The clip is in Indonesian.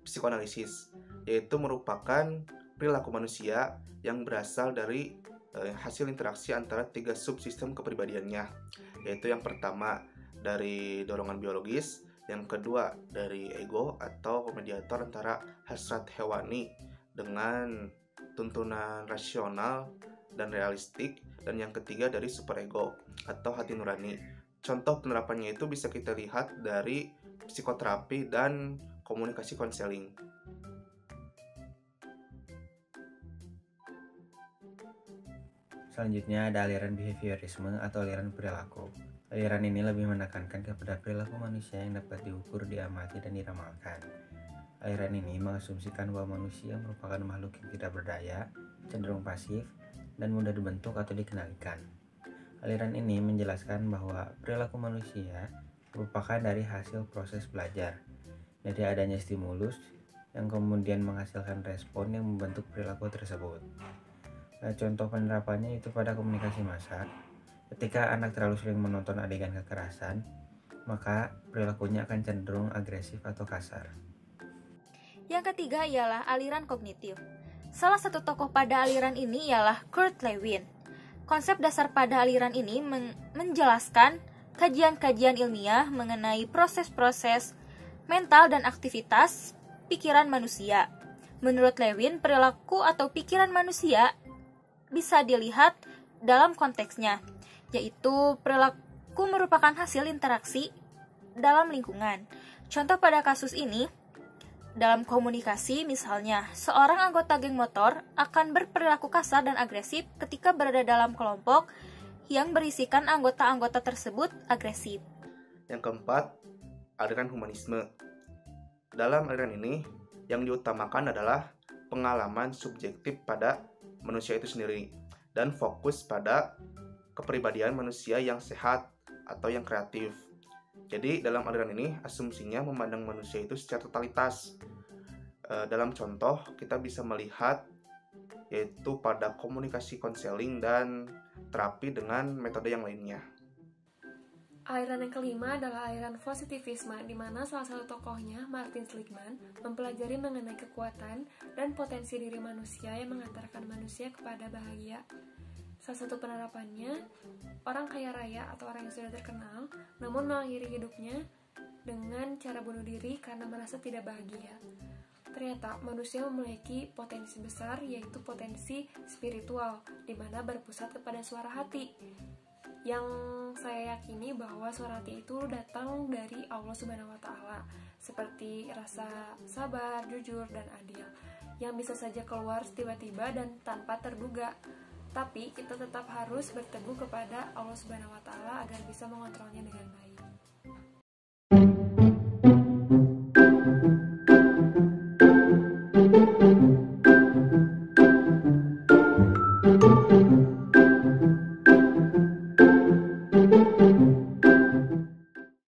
psikoanalisis, yaitu merupakan perilaku manusia yang berasal dari hasil interaksi antara 3 subsistem kepribadiannya, yaitu yang pertama dari dorongan biologis, yang kedua dari ego atau mediator antara hasrat hewani dengan tuntunan rasional dan realistik, dan yang ketiga dari superego atau hati nurani. Contoh penerapannya itu bisa kita lihat dari psikoterapi dan komunikasi konseling. Selanjutnya ada aliran behaviorisme atau aliran perilaku. Aliran ini lebih menekankan kepada perilaku manusia yang dapat diukur, diamati, dan diramalkan. Aliran ini mengasumsikan bahwa manusia merupakan makhluk yang tidak berdaya, cenderung pasif, dan mudah dibentuk atau dikendalikan. Aliran ini menjelaskan bahwa perilaku manusia merupakan dari hasil proses belajar, dari adanya stimulus yang kemudian menghasilkan respon yang membentuk perilaku tersebut. Contoh penerapannya itu pada komunikasi massa. Ketika anak terlalu sering menonton adegan kekerasan, maka perilakunya akan cenderung agresif atau kasar. Yang ketiga ialah aliran kognitif. Salah satu tokoh pada aliran ini ialah Kurt Lewin. Konsep dasar pada aliran ini menjelaskan kajian-kajian ilmiah mengenai proses-proses mental dan aktivitas pikiran manusia. Menurut Lewin, perilaku atau pikiran manusia bisa dilihat dalam konteksnya, yaitu perilaku merupakan hasil interaksi dalam lingkungan. Contoh pada kasus ini, dalam komunikasi misalnya, seorang anggota geng motor akan berperilaku kasar dan agresif ketika berada dalam kelompok yang berisikan anggota-anggota tersebut agresif. Yang keempat, aliran humanisme. Dalam aliran ini, yang diutamakan adalah pengalaman subjektif pada manusia itu sendiri dan fokus pada kepribadian manusia yang sehat atau yang kreatif. Jadi dalam aliran ini asumsinya memandang manusia itu secara totalitas. Dalam contoh kita bisa melihat yaitu pada komunikasi konseling dan terapi dengan metode yang lainnya. Aliran yang kelima adalah aliran positivisme, di mana salah satu tokohnya, Martin Seligman, mempelajari mengenai kekuatan dan potensi diri manusia yang mengantarkan manusia kepada bahagia. Salah satu penerapannya, orang kaya raya atau orang yang sudah terkenal, namun mengakhiri hidupnya dengan cara bunuh diri karena merasa tidak bahagia. Ternyata manusia memiliki potensi besar, yaitu potensi spiritual, di mana berpusat kepada suara hati. Yang saya yakini bahwa suara hati itu datang dari Allah Subhanahu wa Ta'ala, seperti rasa sabar, jujur, dan adil, yang bisa saja keluar tiba-tiba dan tanpa terduga. Tapi kita tetap harus berteguh kepada Allah Subhanahu wa Ta'ala agar bisa mengontrolnya dengan baik.